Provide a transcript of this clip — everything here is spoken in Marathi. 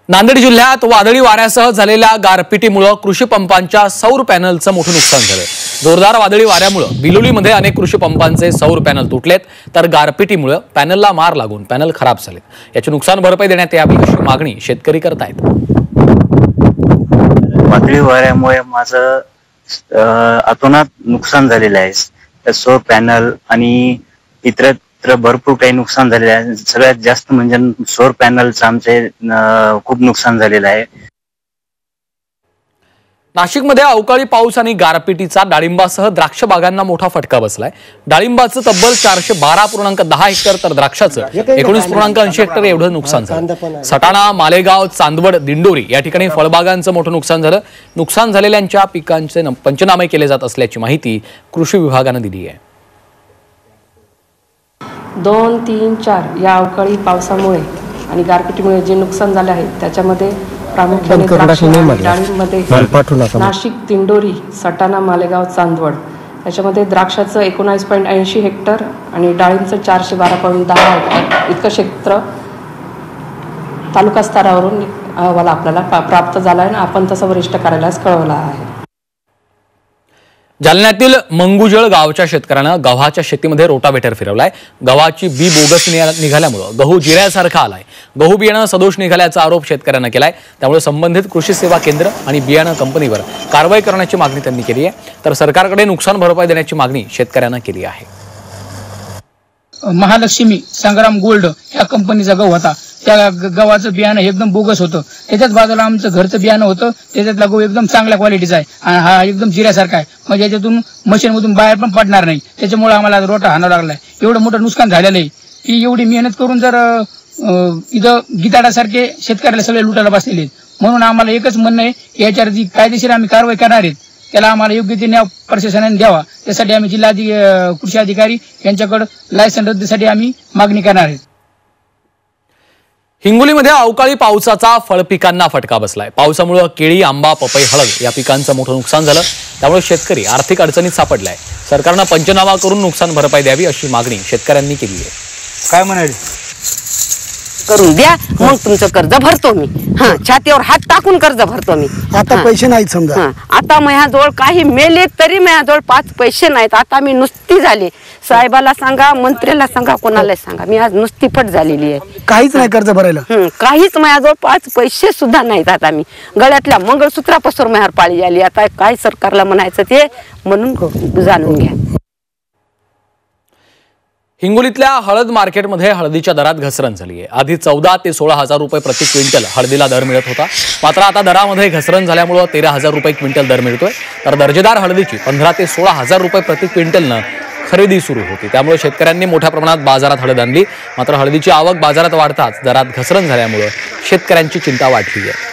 नांदेड जिल्ह्यात वादळी वाऱ्यासह झालेल्या गारपिटीमुळे कृषी पंपांच्या सौर पॅनलचं मोठं नुकसान झालं। जोरदार वादळी वाऱ्यामुळे बिलोलीमध्ये अनेक कृषी पंपांचे सौर पॅनल तुटलेत, तर गारपिटीमुळे पॅनलला मार लागून पॅनल खराब झाले। याची नुकसान भरपाई देण्यात यावी अशी मागणी शेतकरी करतायत। वादळी वाऱ्यामुळे माझं अतोनात नुकसान झालेलं आहे। सौर पॅनल आणि इतर भरपूर काही नुकसान झालेलं आहे। सगळ्यात जास्त म्हणजे सौर पॅनलचं आमचे खूप नुकसान झालेलं आहे। नाशिकमध्ये अवकाळी पाऊस आणि गारपिटीचा डाळिंबासह द्राक्ष बागांना मोठा फटका बसलाय। डाळिंबाचं तब्बल 412.10 हेक्टर तर द्राक्षाचं 19.80 हेक्टर एवढं नुकसान झालं। सटाणा, मालेगाव, चांदवड, दिंडोरी या ठिकाणी फळबागांचं मोठं नुकसान झालं। नुकसान झालेल्यांच्या पिकांचे पंचनामे केले जात असल्याची माहिती कृषी विभागानं दिली आहे। 2, 3, 4 या अवकाळी पावसामुळे आणि गारपिटीमुळे जे नुकसान झाले आहे त्याच्यामध्ये प्रामुख्याने डाळिंबमध्ये नाशिक, दिंडोरी, सटाणा, मालेगाव, चांदवड याच्यामध्ये द्राक्षाचं 19.80 हेक्टर आणि डाळिंबचं 412.10 हेक्टर इतकं क्षेत्र तालुका स्तरावरून अहवाल आपल्याला प्राप्त झाला आहे आणि आपण तसं वरिष्ठ कार्यालयास कळवला आहे। जालन्यातील मंगुजळ गावच्या शेतकऱ्यानं गव्हाच्या शेतीमध्ये रोटावेटर फिरवलाय। गव्हाची बी बोगस निघाल्यामुळे गहू जिऱ्यासारखा आलाय। गहू बियाणं सदोष निघाल्याचा आरोप शेतकऱ्यांना केलाय। त्यामुळे संबंधित कृषी सेवा केंद्र आणि बियाणं कंपनीवर कारवाई करण्याची मागणी त्यांनी केली आहे, तर सरकारकडे नुकसान भरपाई देण्याची मागणी शेतकऱ्यांना केली आहे। महालक्ष्मी संग्राम गोल्ड या कंपनीचा गहू होता। त्या गव्हाचं बियाणं एकदम बोगस होतं। त्याच्याच बाजूला आमचं घरचं बियाणं होतं, त्याच्यातला गहू एकदम चांगल्या क्वालिटीचा आहे आणि हा एकदम जिऱ्यासारखा आहे। म्हणजे याच्यातून मशीनमधून बाहेर पण पडणार नाही। त्याच्यामुळे आम्हाला रोटा हाणावा लागलाय। एवढं मोठं नुकसान झालेलं आहे की एवढी मेहनत करून जर इथं गिताडासारखे शेतकऱ्याला सगळे लुटायला बसलेले आहेत। म्हणून आम्हाला एकच म्हणणं आहे, याच्यावर जी कायदेशीर आम्ही कारवाई करणार आहेत त्याला आम्हाला योग्य ते न्याय प्रशासनाने द्यावा। त्यासाठी आम्ही कृषी अधिकारी यांच्याकडे लायसन रद्दीसाठी आम्ही मागणी करणार आहे। हिंगोलीमध्ये अवकाळी पावसाचा फळ पिकांना फटका बसलाय। पावसामुळे केळी, आंबा, पपई, हळद या पिकांचं मोठं नुकसान झालं। त्यामुळे शेतकरी आर्थिक अडचणीत सापडलाय। सरकारनं पंचनामा करून नुकसान भरपाई द्यावी अशी मागणी शेतकऱ्यांनी केली आहे। काय म्हणाले करून द्या, मग तुमचं कर्ज भरतो मी। छातीवर हात टाकून कर्ज भरतो मी। आता पैसे नाहीत समजा। आता माझ्याजवळ काही मेले तरी माझ्याजवळ 5 पैसे नाहीत। आता मी नुसती झाली। साहेबाला सांगा, मंत्र्याला सांगा, कोणाला सांगा, मी आज नुसती फट झालेली आहे। काहीच नाही कर्ज भरायला। काहीच माझ्याजवळ 5 पैसे सुद्धा नाहीत। आता मी गळ्यातल्या मंगळसूत्रापासून माझ्यावर पाळी आली। आता काय सरकारला म्हणायचं ते म्हणून जाणून घ्या। हिंगोलीतल्या हळद मार्केटमध्ये हळदीच्या दरात घसरण झाली आहे। आधी 14 ते 16 हजार रुपये प्रति क्विंटल हळदीला दर मिळत होता, मात्र आता दरामध्ये घसरण झाल्यामुळे 13,000 रुपये क्विंटल दर मिळतोय। तर दर्जेदार हळदीची 15 ते 16 हजार रुपये प्रति क्विंटलनं खरेदी सुरू होती। त्यामुळे शेतकऱ्यांनी मोठ्या प्रमाणात बाजारात हळद आणली, मात्र हळदीची आवक बाजारात वाढताच दरात घसरण झाल्यामुळे शेतकऱ्यांची चिंता वाढली आहे।